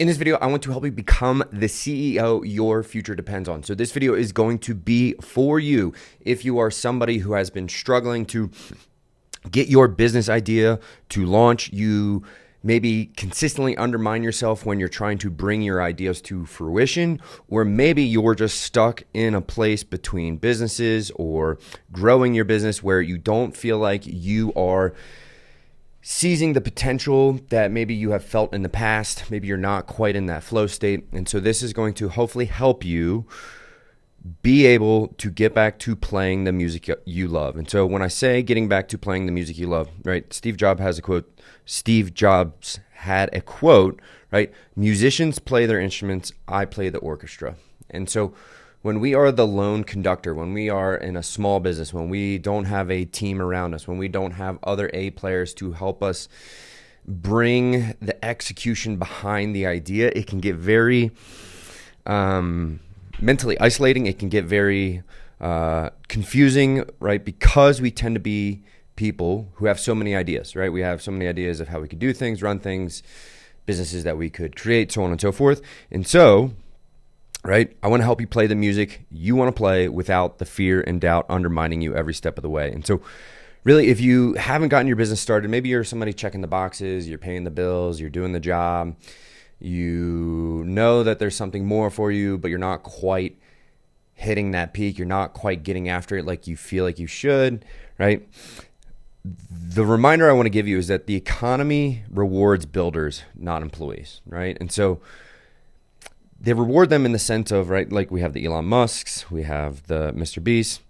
In this video, I want to help you become the CEO your future depends on. So this video is going to be for you if you are somebody who has been struggling to get your business idea to launch. You maybe consistently undermine yourself when you're trying to bring your ideas to fruition, or maybe you're just stuck in a place between businesses or growing your business where you don't feel like you are seizing the potential that maybe you have felt in the past. Maybe you're not quite in that flow state. And so this is going to hopefully help you be able to get back to playing the music you love. And so when I say getting back to playing the music you love, right? Steve Jobs had a quote, right? Musicians play their instruments, I play the orchestra. And so when we are the lone conductor, when we are in a small business, when we don't have a team around us, when we don't have other A players to help us bring the execution behind the idea, it can get very mentally isolating. It can get very confusing, right? Because we tend to be people who have so many ideas, right? We have so many ideas of how we could do things, run things, businesses that we could create, so on and so forth. And so, right, I want to help you play the music you want to play without the fear and doubt undermining you every step of the way. And so really, if you haven't gotten your business started, maybe you're somebody checking the boxes, you're paying the bills, you're doing the job, you know that there's something more for you, but you're not quite hitting that peak. You're not quite getting after it like you feel like you should, right? The reminder I want to give you is that the economy rewards builders, not employees, right? And so they reward them in the sense of, right, like we have the Elon Musks, we have the Mr. Beast,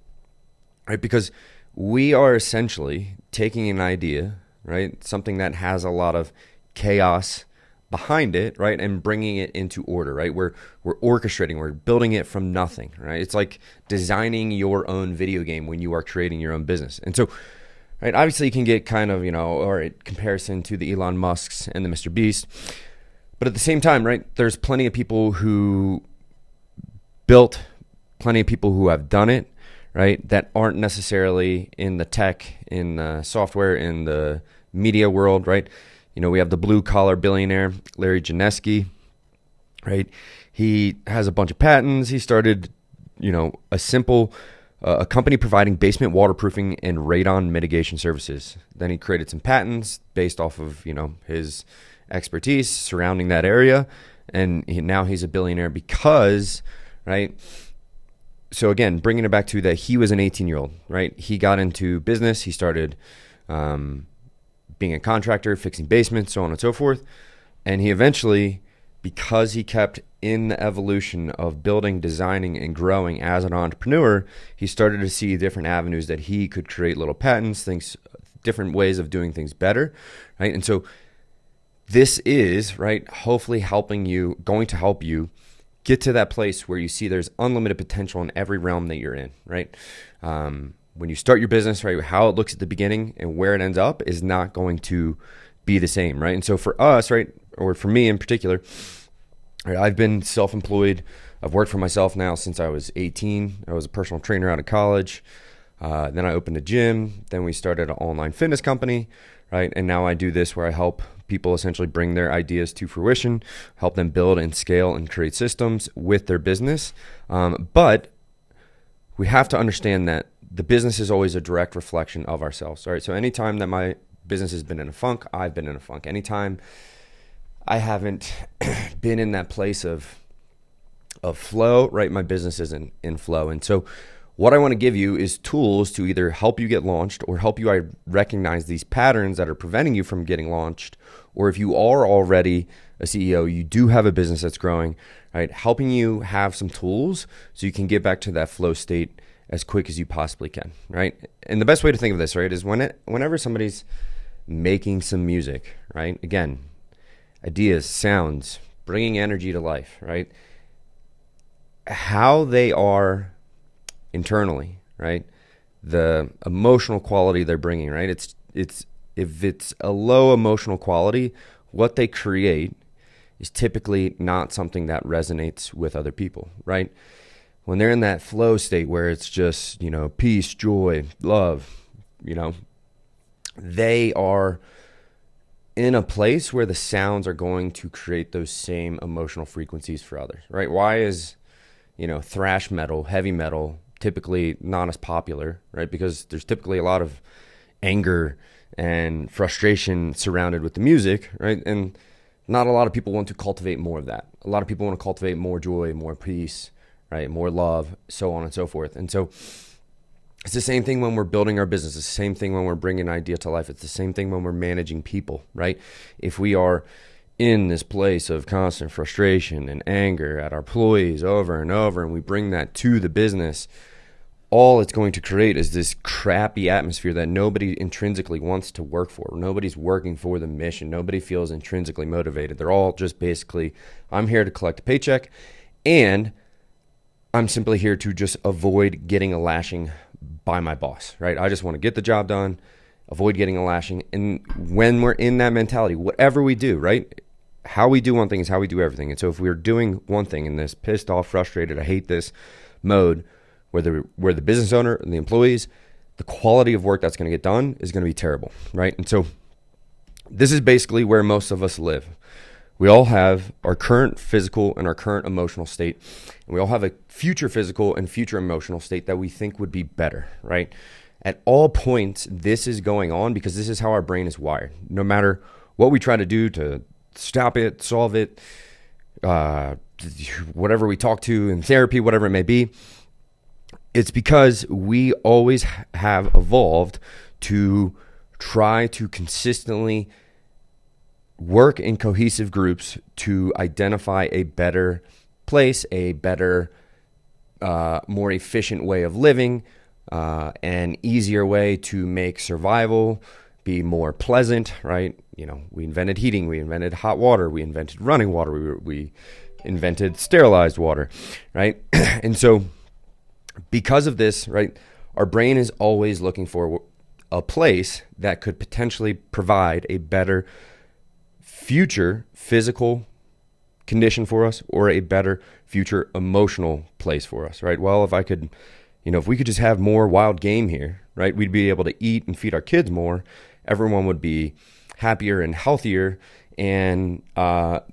right? Because we are essentially taking an idea, right, something that has a lot of chaos behind it, right, and bringing it into order, right? We're orchestrating, we're building it from nothing, right? It's like designing your own video game when you are creating your own business. And so, right, obviously you can get kind of, or a comparison to the Elon Musks and the Mr. Beast. But at the same time, right, there's plenty of people who built, plenty of people who have done it, right, that aren't necessarily in the tech, in the software, in the media world, right? We have the blue-collar billionaire, Larry Janeski, right? He has a bunch of patents. He started, a company providing basement waterproofing and radon mitigation services. Then he created some patents based off of, his expertise surrounding that area, and now he's a billionaire because, right? So again, bringing it back to that, he was an 18-year-old, right? He got into business. He started being a contractor, fixing basements, so on and so forth, and he eventually, because he kept in the evolution of building, designing, and growing as an entrepreneur, he started to see different avenues that he could create little patents, things, different ways of doing things better, right? And so this is, right, hopefully going to help you get to that place where you see there's unlimited potential in every realm that you're in, right? When you start your business, right, how it looks at the beginning and where it ends up is not going to be the same, right? And so for us, right, or for me in particular, right, I've been self-employed. I've worked for myself now since I was 18. I was a personal trainer out of college. Then I opened a gym. Then we started an online fitness company, right? And now I do this where I help people essentially bring their ideas to fruition, help them build and scale and create systems with their business. But we have to understand that the business is always a direct reflection of ourselves, right? So anytime that my business has been in a funk, I've been in a funk. Anytime I haven't been in that place of flow, right, my business isn't in flow. And so what I want to give you is tools to either help you get launched or help you recognize these patterns that are preventing you from getting launched. Or if you are already a CEO, you do have a business that's growing, right? Helping you have some tools so you can get back to that flow state as quick as you possibly can, right? And the best way to think of this, right, is whenever somebody's making some music, right? Again, ideas, sounds, bringing energy to life, right? How they are internally, right? The emotional quality they're bringing, right? It's if it's a low emotional quality, what they create is typically not something that resonates with other people, right? When they're in that flow state where it's just, peace, joy, love, they are in a place where the sounds are going to create those same emotional frequencies for others, right? Why is, thrash metal, heavy metal typically not as popular, right? Because there's typically a lot of anger and frustration surrounded with the music, right? And not a lot of people want to cultivate more of that. A lot of people want to cultivate more joy, more peace, right? More love, so on and so forth. And so it's the same thing when we're building our business. It's the same thing when we're bringing an idea to life. It's the same thing when we're managing people, right? If we are in this place of constant frustration and anger at our employees over and over, and we bring that to the business, all it's going to create is this crappy atmosphere that nobody intrinsically wants to work for. Nobody's working for the mission. Nobody feels intrinsically motivated. They're all just basically, I'm here to collect a paycheck, and I'm simply here to just avoid getting a lashing by my boss, right? I just want to get the job done, avoid getting a lashing. And when we're in that mentality, whatever we do, right? How we do one thing is how we do everything. And so if we're doing one thing in this pissed off, frustrated, I hate this mode, whether we're the business owner and the employees, the quality of work that's going to get done is going to be terrible, right? And so this is basically where most of us live. We all have our current physical and our current emotional state, and we all have a future physical and future emotional state that we think would be better, right? At all points, this is going on because this is how our brain is wired. No matter what we try to do to stop it, solve it, whatever we talk to in therapy, whatever it may be, it's because we always have evolved to try to consistently work in cohesive groups to identify a better place, a better, more efficient way of living, an easier way to make survival be more pleasant, right? We invented heating, we invented hot water, we invented running water, we invented sterilized water, right? And so because of this, right, our brain is always looking for a place that could potentially provide a better future physical condition for us or a better future emotional place for us, right? Well, if we could just have more wild game here, right, we'd be able to eat and feed our kids more. Everyone would be happier and healthier, and that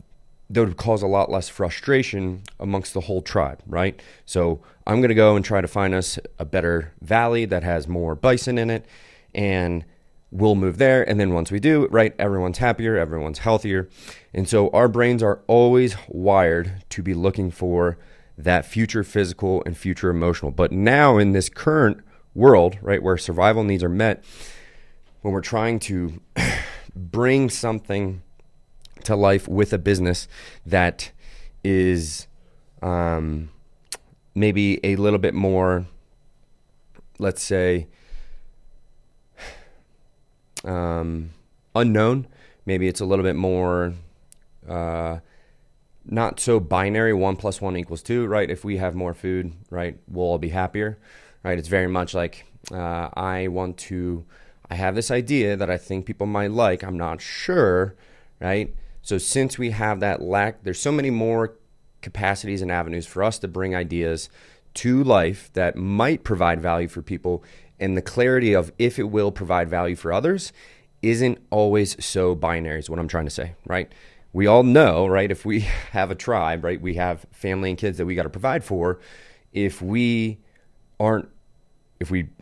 would cause a lot less frustration amongst the whole tribe, right? So I'm going to go and try to find us a better valley that has more bison in it, and we'll move there. And then once we do, right, everyone's happier, everyone's healthier. And so our brains are always wired to be looking for that future physical and future emotional. But now in this current world, right, where survival needs are met, when we're trying to bring something to life with a business that is maybe a little bit more, let's say, unknown. Maybe it's a little bit more not so binary, 1 + 1 = 2, right? If we have more food, right, we'll all be happier, right? It's very much like I have this idea that I think people might like. I'm not sure, right? So since we have that lack, there's so many more capacities and avenues for us to bring ideas to life that might provide value for people. And the clarity of if it will provide value for others isn't always so binary is what I'm trying to say, right? We all know, right, if we have a tribe, right, we have family and kids that we got to provide for. If we aren't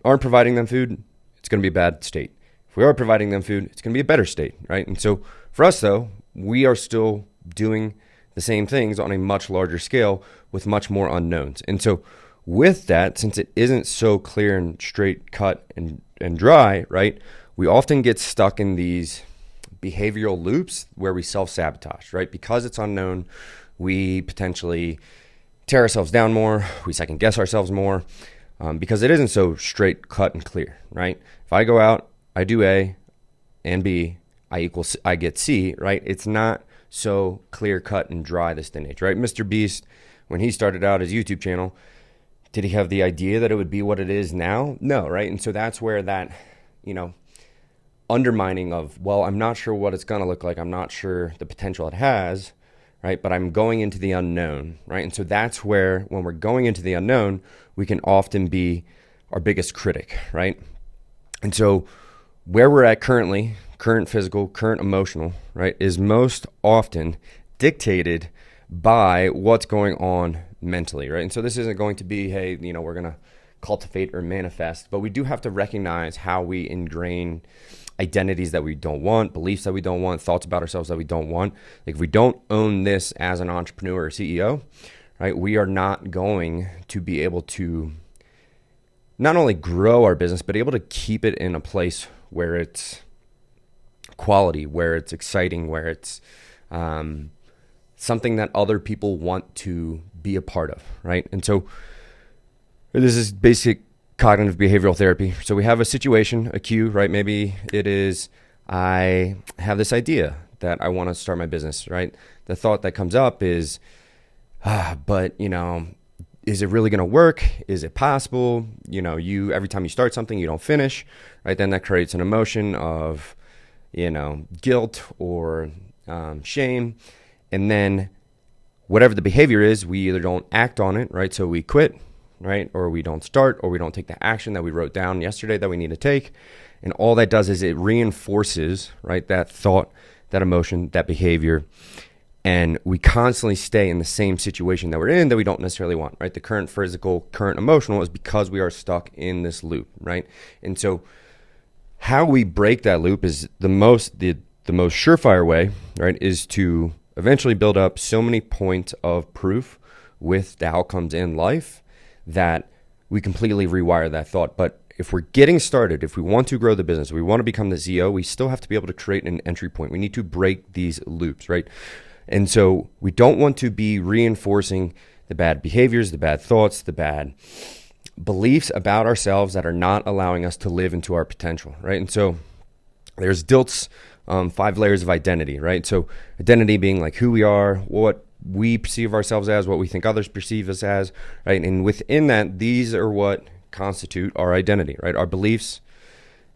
providing them food, it's going to be a bad state. If we are providing them food, it's going to be a better state, right? And so for us, though, we are still doing the same things on a much larger scale with much more unknowns. And so with that, since it isn't so clear and straight cut and dry, right, we often get stuck in these behavioral loops where we self-sabotage, right? Because it's unknown, we potentially tear ourselves down more, we second guess ourselves more, because it isn't so straight cut and clear, right? If I go out, I do A and B, I get C, right? It's not so clear cut and dry, this day and age, right? Mr. Beast, when he started out his YouTube channel, did he have the idea that it would be what it is now? No, right? And so that's where that, undermining of, well, I'm not sure what it's going to look like. I'm not sure the potential it has, right? But I'm going into the unknown, right? And so that's where, when we're going into the unknown, we can often be our biggest critic, right? And so where we're at currently, current physical, current emotional, right, is most often dictated by what's going on mentally, right? And so this isn't going to be, hey, we're going to cultivate or manifest, but we do have to recognize how we ingrain identities that we don't want, beliefs that we don't want, thoughts about ourselves that we don't want. Like if we don't own this as an entrepreneur or CEO, right, we are not going to be able to not only grow our business, but able to keep it in a place where it's quality, where it's exciting, where it's something that other people want to be a part of, right? And so this is basic cognitive behavioral therapy. So we have a situation, a cue, right? Maybe it is, I have this idea that I want to start my business, right? The thought that comes up is, but is it really going to work? Is it possible? You every time you start something, you don't finish, right? Then that creates an emotion of, guilt or shame. And then whatever the behavior is, we either don't act on it, right? So we quit, right? Or we don't start, or we don't take the action that we wrote down yesterday that we need to take. And all that does is it reinforces, right, that thought, that emotion, that behavior. And we constantly stay in the same situation that we're in that we don't necessarily want, right? The current physical, current emotional is because we are stuck in this loop, right? And so how we break that loop is the most surefire way, right, is to eventually build up so many points of proof with the outcomes in life that we completely rewire that thought. But if we're getting started, if we want to grow the business, we want to become the CEO, we still have to be able to create an entry point. We need to break these loops, right? And so we don't want to be reinforcing the bad behaviors, the bad thoughts, the bad beliefs about ourselves that are not allowing us to live into our potential, right? And so there's Dilt's 5 layers of identity, right? So identity being like who we are, what we perceive ourselves as, what we think others perceive us as, right? And within that, these are what constitute our identity, right? Our beliefs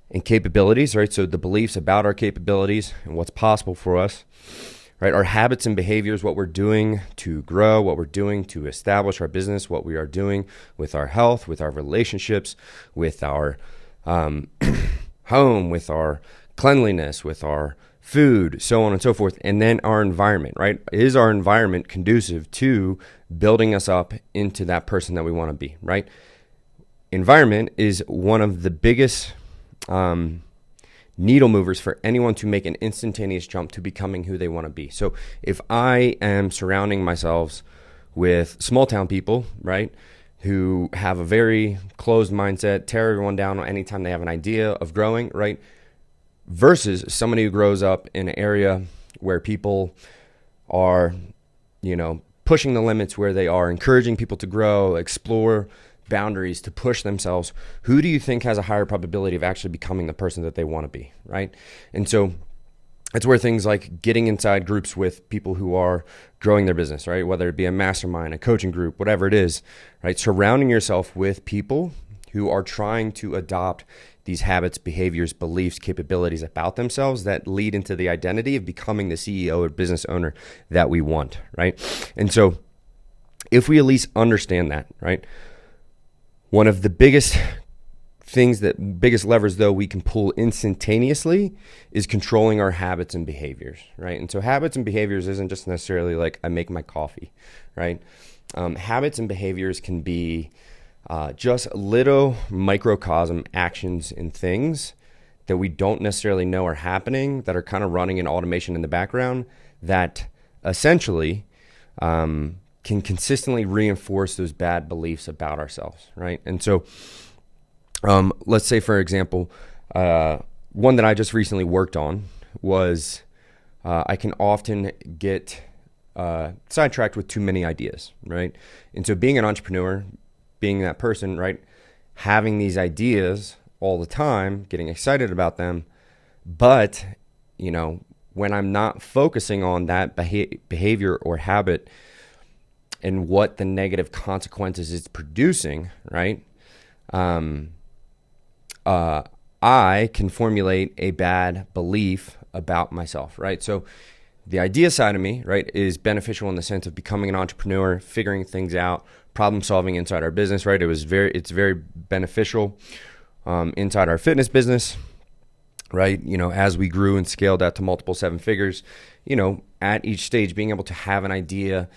and capabilities, right? So the beliefs about our capabilities and what's possible for us, right? Our habits and behaviors, what we're doing to grow, what we're doing to establish our business, what we are doing with our health, with our relationships, with our home, with our cleanliness, with our food, so on and so forth. And then our environment, right? Is our environment conducive to building us up into that person that we want to be, right? Environment is one of the biggest needle movers for anyone to make an instantaneous jump to becoming who they want to be. So if I am surrounding myself with small town people, right, who have a very closed mindset, tear everyone down anytime they have an idea of growing, right, versus somebody who grows up in an area where people are, pushing the limits where they are, encouraging people to grow, explore boundaries, to push themselves, who do you think has a higher probability of actually becoming the person that they want to be, right? And so it's where things like getting inside groups with people who are growing their business, right? Whether it be a mastermind, a coaching group, whatever it is, right? Surrounding yourself with people who are trying to adopt these habits, behaviors, beliefs, capabilities about themselves that lead into the identity of becoming the CEO or business owner that we want, right? And so if we at least understand that, right? One of the biggest levers, though, we can pull instantaneously is controlling our habits and behaviors, right? And so habits and behaviors isn't just necessarily like I make my coffee, right? Habits and behaviors can be just little microcosm actions and things that we don't necessarily know are happening, that are kind of running in automation in the background that essentially can consistently reinforce those bad beliefs about ourselves, right? And so let's say, for example, one that I just recently worked on was I can often get sidetracked with too many ideas, right? And so being an entrepreneur, being that person, right, having these ideas all the time, getting excited about them, but, when I'm not focusing on that behavior or habit and what the negative consequences it's producing, right? I can formulate a bad belief about myself, right? So the idea side of me, right, is beneficial in the sense of becoming an entrepreneur, figuring things out, problem solving inside our business, right? It's very beneficial inside our fitness business. right? As we grew and scaled that to multiple seven figures, at each stage, being able to have an idea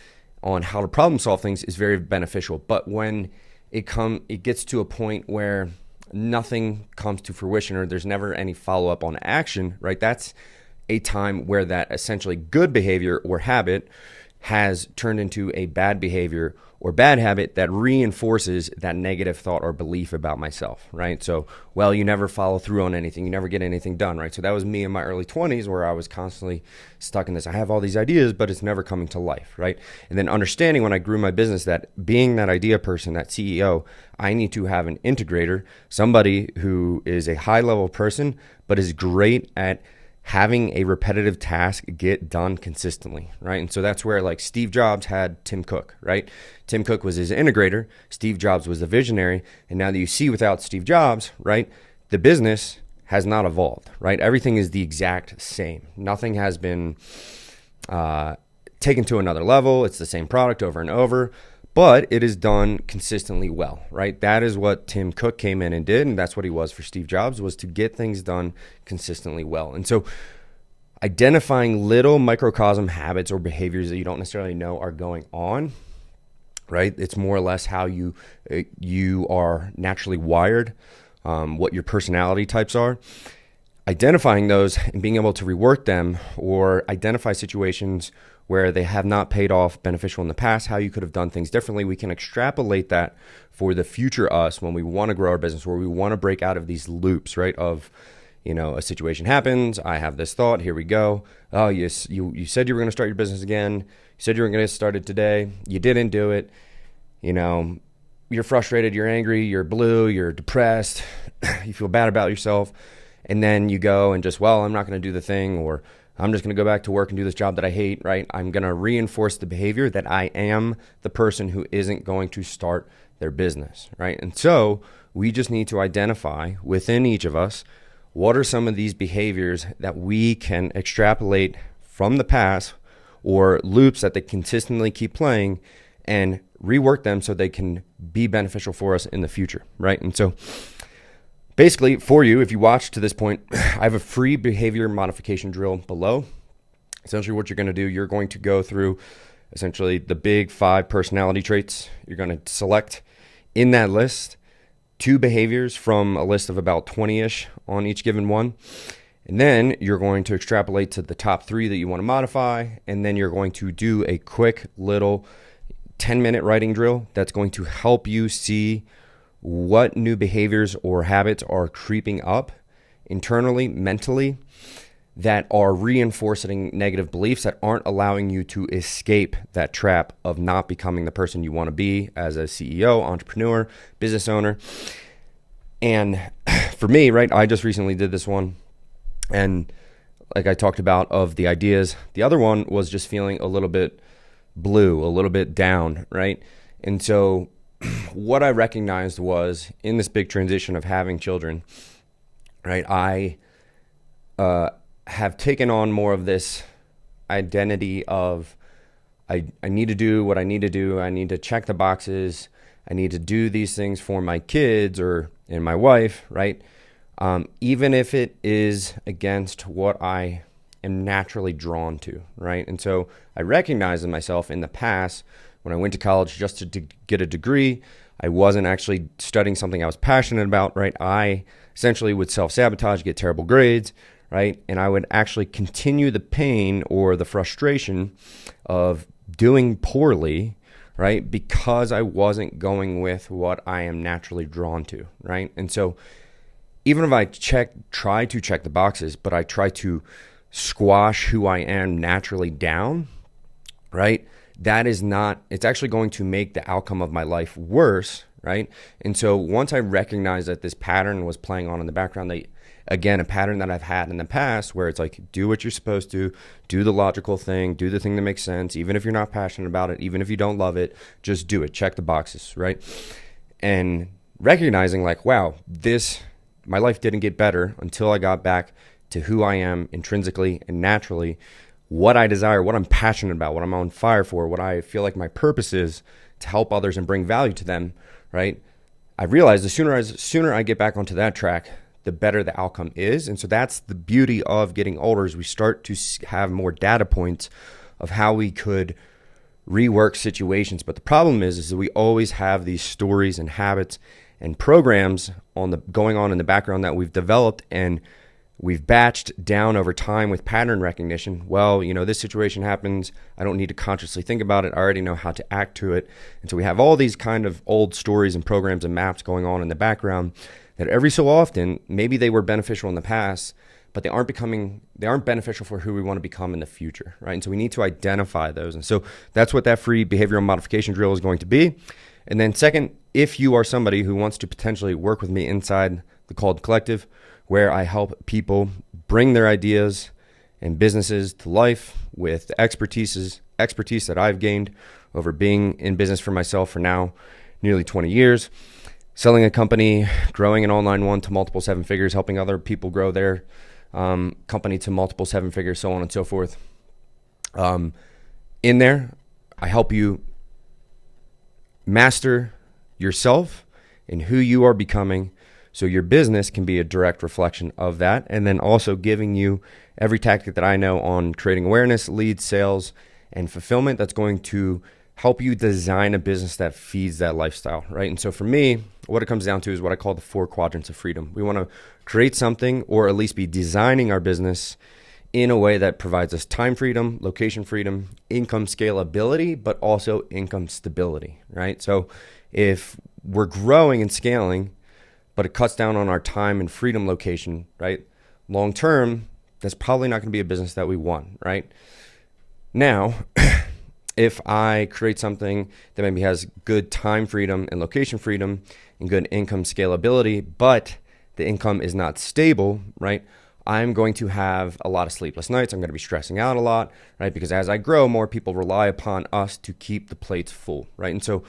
on how to problem solve things is very beneficial. But when it gets to a point where nothing comes to fruition or there's never any follow-up on action, right? That's a time where that essentially good behavior or habit has turned into a bad behavior or bad habit that reinforces that negative thought or belief about myself, right? So, well, you never follow through on anything. You never get anything done, right? So that was me in my early 20s where I was constantly stuck in this. I have all these ideas, but it's never coming to life, right? And then understanding when I grew my business that being that idea person, that CEO, I need to have an integrator, somebody who is a high-level person, but is great at having a repetitive task get done consistently, right? And so that's where like Steve Jobs had Tim Cook, right? Tim Cook was his integrator. Steve Jobs was the visionary. And now that you see without Steve Jobs, right, the business has not evolved, right? Everything is the exact same. Nothing has been taken to another level. It's the same product over and over, but it is done consistently well, right? That is what Tim Cook came in and did, and that's what he was for Steve Jobs, was to get things done consistently well. And so identifying little microcosm habits or behaviors that you don't necessarily know are going on, right? It's more or less how you are naturally wired, what your personality types are. Identifying those and being able to rework them or identify situations where they have not paid off beneficial in the past, how you could have done things differently. We can extrapolate that for the future us when we want to grow our business, where we want to break out of these loops, right? Of, a situation happens, I have this thought, here we go. Oh, yes, you said you were going to start your business again. You said you were going to get started today. You didn't do it. You're frustrated, you're angry, you're blue, you're depressed, you feel bad about yourself. And then you go and just, well, I'm not going to do the thing, or I'm just going to go back to work and do this job that I hate, right? I'm going to reinforce the behavior that I am the person who isn't going to start their business, right? And so we just need to identify within each of us what are some of these behaviors that we can extrapolate from the past or loops that they consistently keep playing and rework them so they can be beneficial for us in the future, right? And so basically, for you, if you watch to this point, I have a free behavior modification drill below. Essentially, what you're going to do, you're going to go through essentially the big 5 personality traits. You're going to select in that list 2 behaviors from a list of about 20-ish on each given one. And then you're going to extrapolate to the top 3 that you want to modify. And then you're going to do a quick little 10-minute writing drill that's going to help you see what new behaviors or habits are creeping up internally, mentally, that are reinforcing negative beliefs that aren't allowing you to escape that trap of not becoming the person you want to be as a CEO, entrepreneur, business owner. And for me, right, I just recently did this one. And like I talked about of the ideas, the other one was just feeling a little bit blue, a little bit down, right? And so what I recognized was in this big transition of having children, right, I have taken on more of this identity of I need to do what I need to do. I need to check the boxes. I need to do these things for my kids and my wife, right? Even if it is against what I am naturally drawn to, right? And so I recognized in myself in the past when I went to college just to get a degree, I wasn't actually studying something I was passionate about, right? I essentially would self-sabotage, get terrible grades, right? And I would actually continue the pain or the frustration of doing poorly, right? Because I wasn't going with what I am naturally drawn to, right? And so even if I try to check the boxes, but I try to squash who I am naturally down, right? That is not, it's actually going to make the outcome of my life worse, right? And so once I recognized that this pattern was playing on in the background, again, a pattern that I've had in the past where it's like, do what you're supposed to, do the logical thing, do the thing that makes sense, even if you're not passionate about it, even if you don't love it, just do it, check the boxes, right? And recognizing like, wow, my life didn't get better until I got back to who I am intrinsically and naturally, what I desire, what I'm passionate about, what I'm on fire for, what I feel like my purpose is to help others and bring value to them, right? I realized the sooner I get back onto that track, the better the outcome is. And so that's the beauty of getting older, is we start to have more data points of how we could rework situations. But the problem is that we always have these stories and habits and programs going on in the background that we've developed and we've batched down over time with pattern recognition. Well, this situation happens. I don't need to consciously think about it. I already know how to act to it. And so we have all these kind of old stories and programs and maps going on in the background that every so often, maybe they were beneficial in the past, but they aren't beneficial for who we want to become in the future, right? And so we need to identify those. And so that's what that free behavioral modification drill is going to be. And then second, if you are somebody who wants to potentially work with me inside the Called Collective, where I help people bring their ideas and businesses to life with the expertise that I've gained over being in business for myself for now nearly 20 years, selling a company, growing an online one to multiple seven figures, helping other people grow their company to multiple seven figures, so on and so forth. In there, I help you master yourself and who you are becoming, so your business can be a direct reflection of that. And then also giving you every tactic that I know on creating awareness, leads, sales, and fulfillment that's going to help you design a business that feeds that lifestyle, right? And so for me, what it comes down to is what I call the 4 quadrants of freedom. We want to create something, or at least be designing our business in a way that provides us time freedom, location freedom, income scalability, but also income stability, right? So if we're growing and scaling, but it cuts down on our time and freedom location, right? Long term, that's probably not going to be a business that we want, right? Now, if I create something that maybe has good time freedom and location freedom and good income scalability, but the income is not stable, right? I'm going to have a lot of sleepless nights. I'm going to be stressing out a lot, right? Because as I grow, more people rely upon us to keep the plates full, right? And so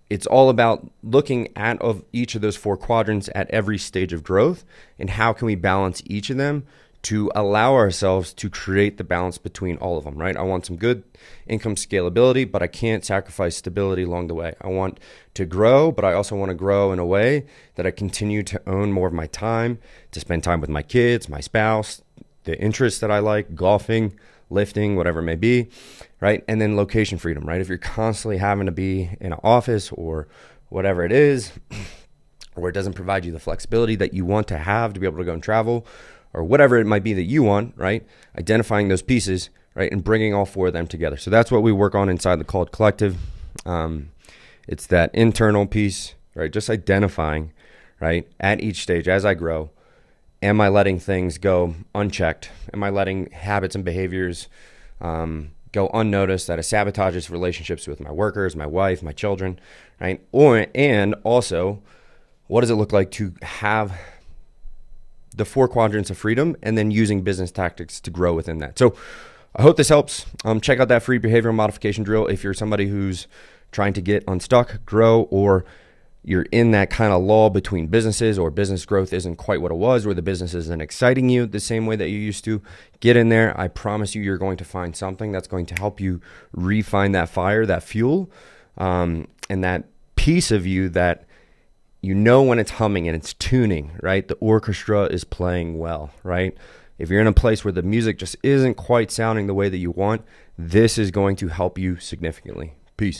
it's all about looking at each of those 4 quadrants at every stage of growth, and how can we balance each of them to allow ourselves to create the balance between all of them, right? I want some good income scalability, but I can't sacrifice stability along the way. I want to grow, but I also want to grow in a way that I continue to own more of my time, to spend time with my kids, my spouse, the interests that I like, golfing, lifting, whatever it may be, right? And then location freedom, right? If you're constantly having to be in an office or whatever it is, or it doesn't provide you the flexibility that you want to have to be able to go and travel, or whatever it might be that you want, right? Identifying those pieces, right? And bringing all 4 of them together. So that's what we work on inside the Called Collective. It's that internal piece, right? Just identifying, right? At each stage, as I grow, am I letting things go unchecked? Am I letting habits and behaviors go unnoticed that it sabotages relationships with my workers, my wife, my children, right? And also, what does it look like to have the 4 quadrants of freedom, and then using business tactics to grow within that? So I hope this helps. Check out that free behavioral modification drill if you're somebody who's trying to get unstuck, grow, or you're in that kind of lull between businesses, or business growth isn't quite what it was, or the business isn't exciting you the same way that you used to. Get in there. I promise you're going to find something that's going to help you refine that fire, that fuel, and that piece of you that when it's humming and it's tuning, right? The orchestra is playing well, right? If you're in a place where the music just isn't quite sounding the way that you want, this is going to help you significantly. Peace.